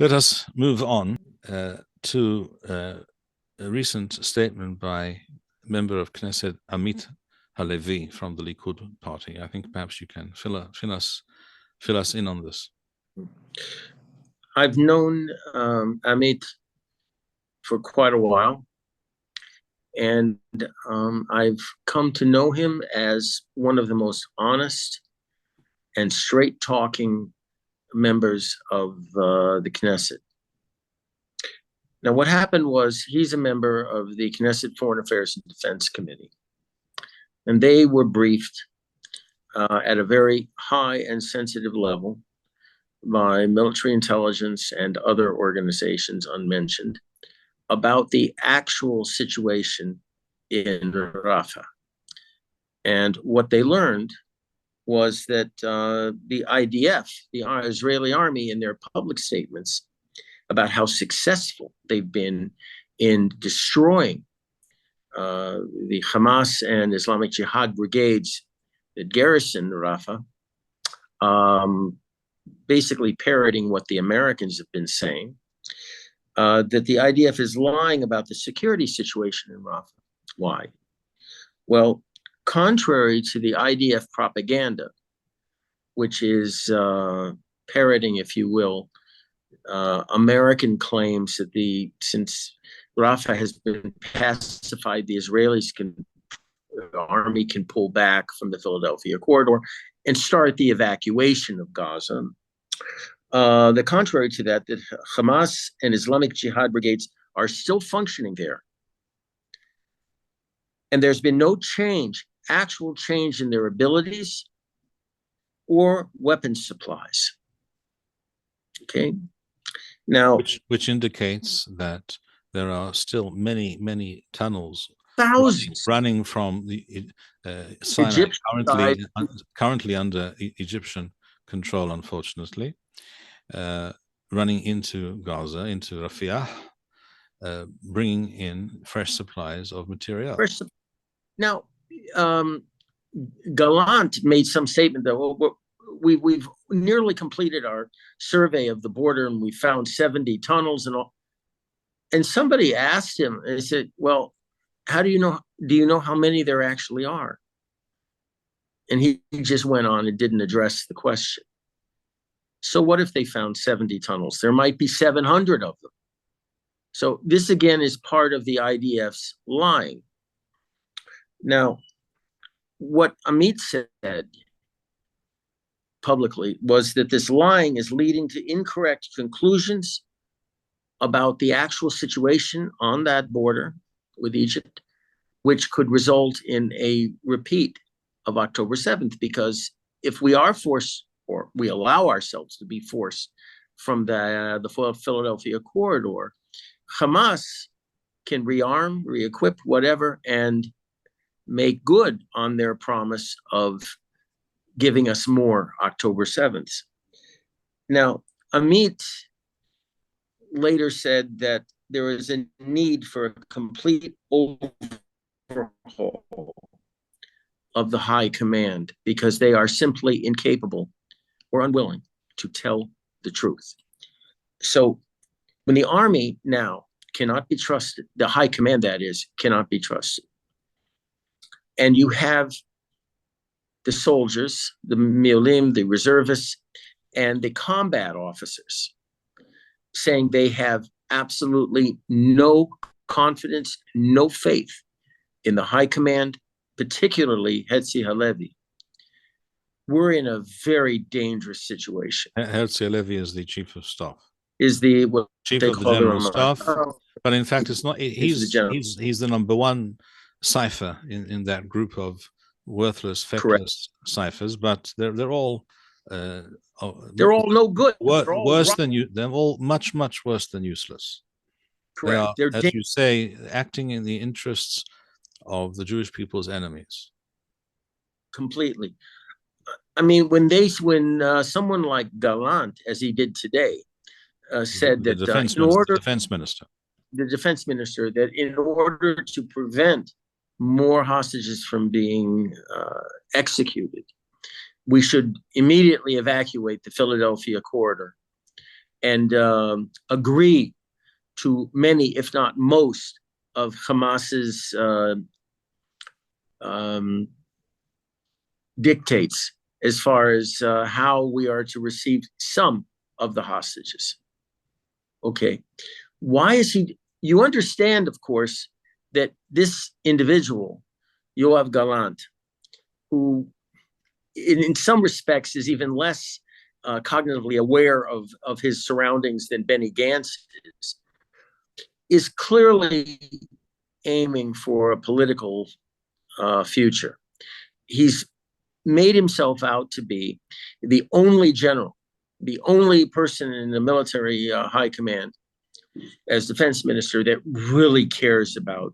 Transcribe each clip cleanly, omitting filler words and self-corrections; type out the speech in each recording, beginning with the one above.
Let us move on to a recent statement by a member of Knesset, Amit Halevi from the Likud party. I think perhaps you can fill us in on this. I've known Amit for quite a while, and I've come to know him as one of the most honest and straight-talking members of the Knesset. Now, what happened was he's a member of the Knesset Foreign Affairs and Defense Committee, and they were briefed at a very high and sensitive level by military intelligence and other organizations unmentioned about the actual situation in Rafah. And what they learned was that the IDF, the Israeli army, in their public statements about how successful they've been in destroying the Hamas and Islamic Jihad brigades that garrison Rafah, basically parroting what the Americans have been saying, that the IDF is lying about the security situation in Rafah. Why? Well, contrary to the IDF propaganda, which is parroting, if you will, American claims that since Rafah has been pacified, the army can pull back from the Philadelphia corridor and start the evacuation of Gaza. The contrary to that Hamas and Islamic Jihad brigades are still functioning there. And there's been no actual change in their abilities or weapon supplies. Okay. Now, which indicates that there are still many tunnels, thousands running from the Sinai, currently under Egyptian control, unfortunately, running into Gaza, into Rafah, bringing in fresh supplies of material. Now, Gallant made some statement that we've nearly completed our survey of the border and we found 70 tunnels and all. And somebody asked him, and he said, well, do you know how many there actually are? And he just went on and didn't address the question. So what if they found 70 tunnels? There might be 700 of them. So this, again, is part of the IDF's lying. Now, what Amit said publicly was that this lying is leading to incorrect conclusions about the actual situation on that border with Egypt, which could result in a repeat of October 7th, because if we are forced, or we allow ourselves to be forced from the Philadelphia corridor, Hamas can rearm, re-equip, whatever, and make good on their promise of giving us more October 7th. Now, Amit later said that there is a need for a complete overhaul of the high command because they are simply incapable or unwilling to tell the truth. So when the army now cannot be trusted, the high command, that is, cannot be trusted, and you have the soldiers, the Miolim, the reservists, and the combat officers saying they have absolutely no confidence, no faith in the high command, particularly Herzi Halevi, we're in a very dangerous situation. Herzi Halevi is the chief of staff. Is the chief of the general staff, but in fact, it's not. He's the number one cipher in that group of worthless, feckless ciphers. But they're all no good. Worse than you. They're all much worse than useless. Correct. They are, as you say, acting in the interests of the Jewish people's enemies. Completely. I mean, when someone like Gallant, as he did today, said that the defense minister, that in order to prevent more hostages from being executed, we should immediately evacuate the Philadelphia corridor and agree to many, if not most, of Hamas's dictates as far as how we are to receive some of the hostages. Okay, why is he? You understand, of course, that this individual, Yoav Gallant, who in some respects is even less cognitively aware of his surroundings than Benny Gantz is clearly aiming for a political future. He's made himself out to be the only general, the only person in the military high command as defense minister that really cares about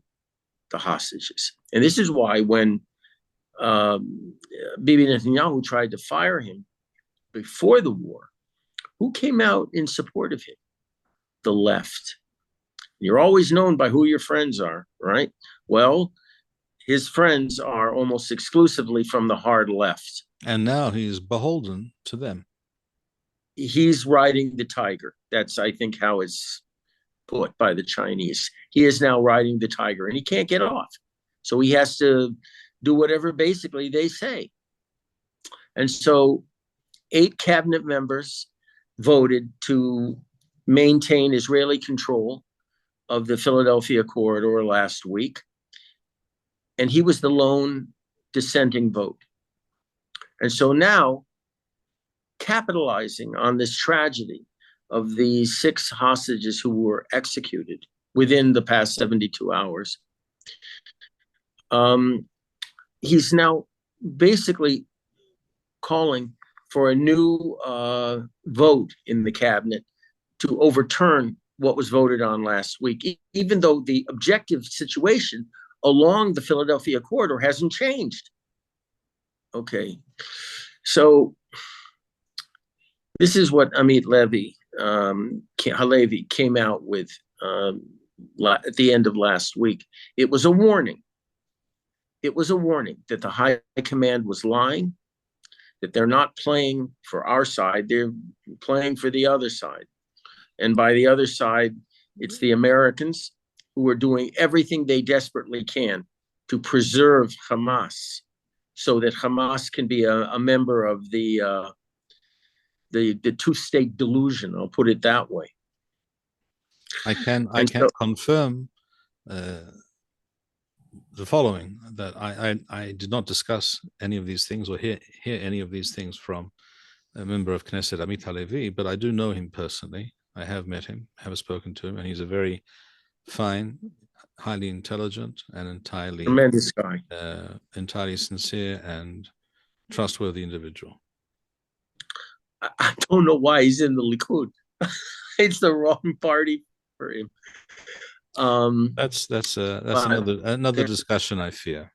the hostages. And this is why when Bibi Netanyahu tried to fire him before the war, who came out in support of him? The left. You're always known by who your friends are, right? Well, his friends are almost exclusively from the hard left. And now he's beholden to them. He's riding the tiger. That's, I think, how it's put by the Chinese. He is now riding the tiger, and he can't get off. So he has to do whatever basically they say. And so 8 cabinet members voted to maintain Israeli control of the Philadelphia corridor last week. And he was the lone dissenting vote. And so now, capitalizing on this tragedy of the 6 hostages who were executed within the past 72 hours, he's now basically calling for a new vote in the cabinet to overturn what was voted on last week, even though the objective situation along the Philadelphia corridor hasn't changed. Okay, so this is what Amit Halevi came out with at the end of last week. It was a warning. It was a warning that the high command was lying, that they're not playing for our side, they're playing for the other side. And by the other side, it's the Americans who are doing everything they desperately can to preserve Hamas so that Hamas can be a member of the two-state delusion, I'll put it that way. I can confirm the following, that I did not discuss any of these things or hear any of these things from a member of Knesset, Amit Halevi, but I do know him personally. I have met him, have spoken to him, and he's a very fine, highly intelligent, and entirely tremendous guy, entirely sincere and trustworthy individual. I don't know why he's in the Likud. It's the wrong party for him. That's another discussion, I fear.